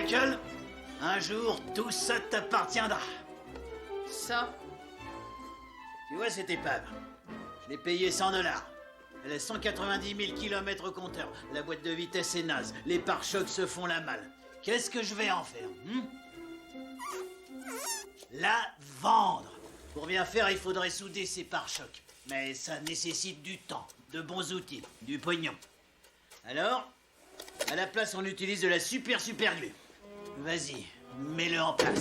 Michael, un jour, tout ça t'appartiendra. Ça? Tu vois cette épave? Je l'ai payée $100. Elle a 190 000 km au compteur. La boîte de vitesse est naze. Les pare-chocs se font la malle. Qu'est-ce que je vais en faire La vendre. Pour bien faire, il faudrait souder ces pare-chocs. Mais ça nécessite du temps, de bons outils, du pognon. Alors, à la place, on utilise de la super glue. Vas-y, mets-le en place.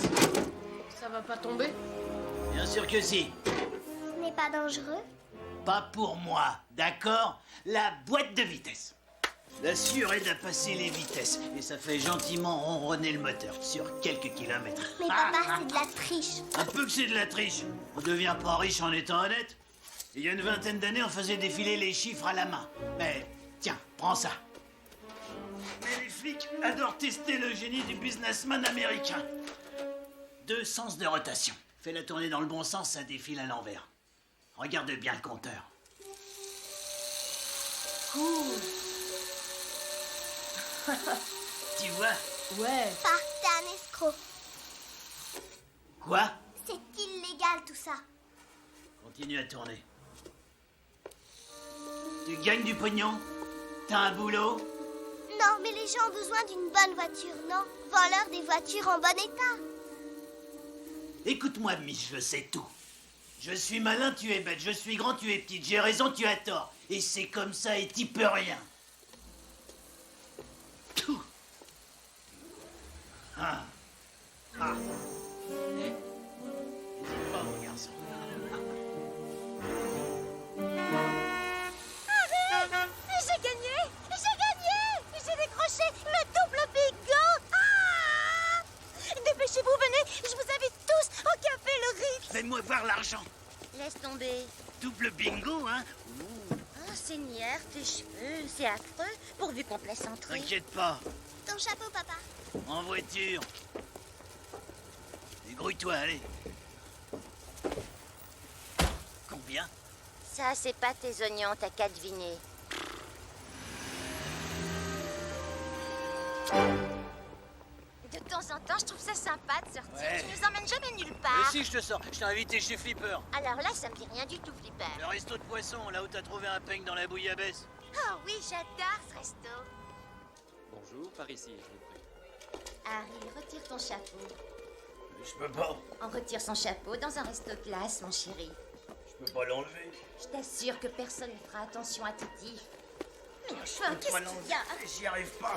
Ça va pas tomber? Bien sûr que si. Ce n'est pas dangereux? Pas pour moi, d'accord? La boîte de vitesse. La sûre aide à passer les vitesses. Et ça fait gentiment ronronner le moteur sur quelques kilomètres. Mais papa, c'est de la triche. Un peu que c'est de la triche. On devient pas riche en étant honnête. Il y a une vingtaine d'années, on faisait défiler les chiffres à la main. Mais tiens, prends ça. Mais les flics adorent tester le génie du businessman américain. 2 sens de rotation. Fais-la tourner dans le bon sens, ça défile à l'envers. Regarde bien le compteur. Cool. Tu vois? Ouais. Parc, t'es un escroc. Quoi? C'est illégal tout ça. Continue à tourner. Tu gagnes du pognon? T'as un boulot? Non, mais les gens ont besoin d'une bonne voiture, non? Vends-leur des voitures en bon état. Écoute-moi, Mich, je sais tout. Je suis malin, tu es bête. Je suis grand, tu es petite. J'ai raison, tu as tort. Et c'est comme ça et t'y peux rien. Tout. Ah. Ah. N'hésite pas, mon garçon. J'ai gagné! J'ai gagné! J'ai décroché le double bingo! Ah! Dépêchez-vous, venez! Je vous invite tous au café Le Ritz! Fais-moi voir l'argent. Laisse tomber. Double bingo, hein? Oh, Seigneur, tes cheveux, c'est affreux, pourvu qu'on te laisse entrer. T'inquiète pas. Ton chapeau, papa. En voiture. Débrouille-toi, allez. Combien? Ça, c'est pas tes oignons, t'as qu'à deviner. De temps en temps, je trouve ça sympa de sortir. Ouais. Tu nous emmènes jamais nulle Mais part. si, je te sors. Je t'ai invité chez Flipper. Alors là, ça me dit rien du tout, Flipper. Le resto de poisson, là où t'as trouvé un peigne dans la bouillabaisse. Oh oui, j'adore ce resto. Bonjour, par ici, je vous prie. Harry, retire ton chapeau. Je peux pas. On retire son chapeau dans un resto classe, mon chéri. Je peux pas l'enlever. Je t'assure que personne ne fera attention à Titi. Mais enfin, qu'est-ce qu'il y a? J'y arrive pas.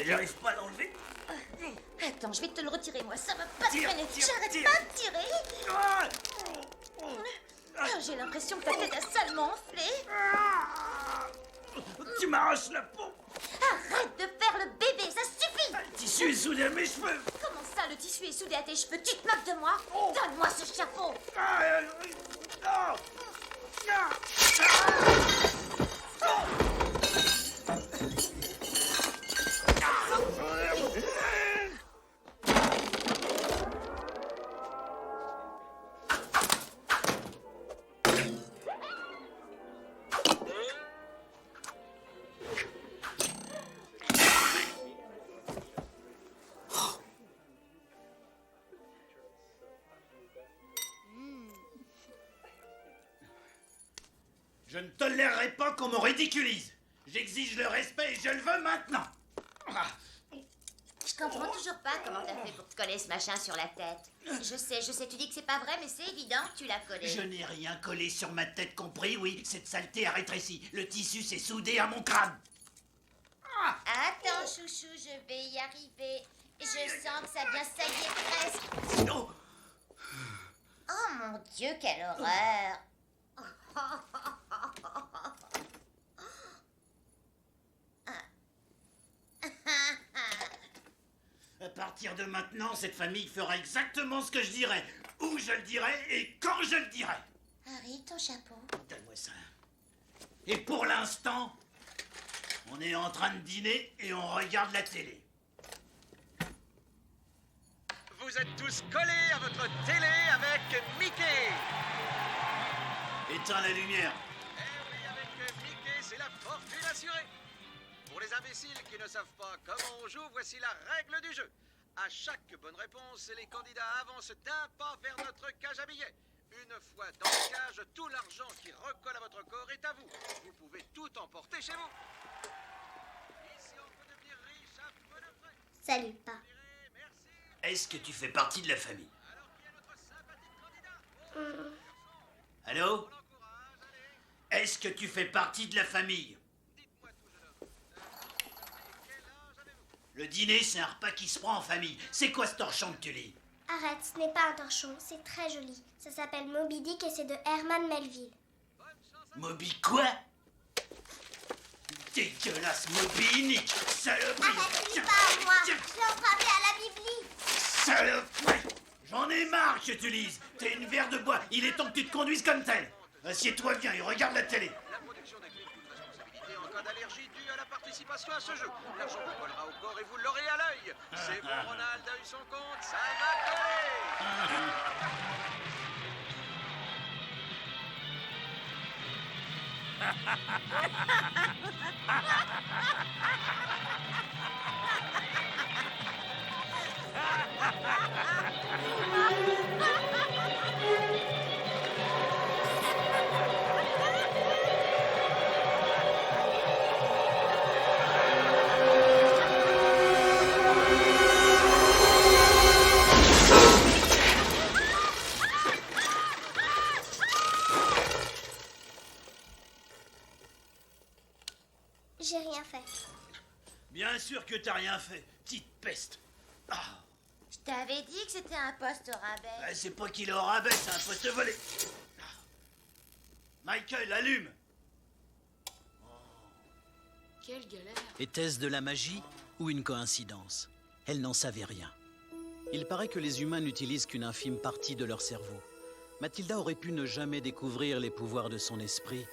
J'arrive pas à l'enlever. Attends, je vais te le retirer, moi. Ça va pas Tire, traîner. tire, J'arrête tire. pas de tirer. Ah! Oh, j'ai l'impression que ta tête a salement enflé. Tu m'arraches la peau. Arrête de faire le bébé, ça suffit. Le tissu est soudé à mes cheveux. Comment ça, le tissu est soudé à tes cheveux? Tu te moques de moi? Oh. Donne-moi ce chapeau. Ah, ah, ah. Je ne tolérerai pas qu'on me ridiculise. J'exige le respect et je le veux maintenant. Ah. Je comprends toujours pas comment t'as fait pour te coller ce machin sur la tête. Je sais, tu dis que c'est pas vrai, mais c'est évident que tu l'as collé. Je n'ai rien collé sur ma tête, compris? Oui, cette saleté a rétréci. Le tissu s'est soudé à mon crâne. Ah. Attends, chouchou, je vais y arriver. Je sens que ça vient, ça y est, presque. Oh. Oh mon Dieu, quelle horreur. À partir de maintenant, cette famille fera exactement ce que je dirai, où je le dirai et quand je le dirai. Harry, ton chapeau. Donne-moi ça. Et pour l'instant, on est en train de dîner et on regarde la télé. Vous êtes tous collés à votre télé avec Mickey. Éteins la lumière. Eh oui, avec Mickey, c'est la fortune assurée. Pour les imbéciles qui ne savent pas comment on joue, voici la règle du jeu. À chaque bonne réponse, les candidats avancent d'un pas vers notre cage à billets. Une fois dans la cage, tout l'argent qui recolle à votre corps est à vous. Vous pouvez tout emporter chez vous. Ici, on peut devenir riche à peu de frais. Ça lui pas. Merci. Est-ce que tu fais partie de la famille? Alors, qui est notre sympathique candidat? Allô? On l'encourage, allez. Est-ce que tu fais partie de la famille? Dites-moi tout, jeune homme. Quel âge avez-vous? Le dîner, c'est un repas qui se prend en famille. C'est quoi ce torchon que tu lis? Arrête, ce n'est pas un torchon, c'est très joli. Ça s'appelle Moby Dick et c'est de Herman Melville. Moby quoi? Dégueulasse, Moby Nick! Saloperie! Arrête, Tiens, lis pas à moi. tiens, Je l'ai emprunté à la Bibli. saloperie! J'en ai marre que tu lises! T'es une verre de bois, il est temps que tu te conduises comme tel! Assieds-toi, viens et regarde la télé! La protection des clips une responsabilité en cas d'allergie due à la participation à ce jeu. L'argent vous collera au corps et vous l'aurez à l'œil. C'est bon, Ronald a eu son compte, ça va coller. J'ai rien fait. Bien sûr que t'as rien fait, petite peste! Ah, Je t'avais dit que c'était un poste au rabais. c'est pas qu'il est au rabais, c'est un poste volé! Ah. Michael, allume! Quelle galère. Était-ce de la magie ou une coïncidence? Elle n'en savait rien. Il paraît que les humains n'utilisent qu'une infime partie de leur cerveau. Mathilda aurait pu ne jamais découvrir les pouvoirs de son esprit.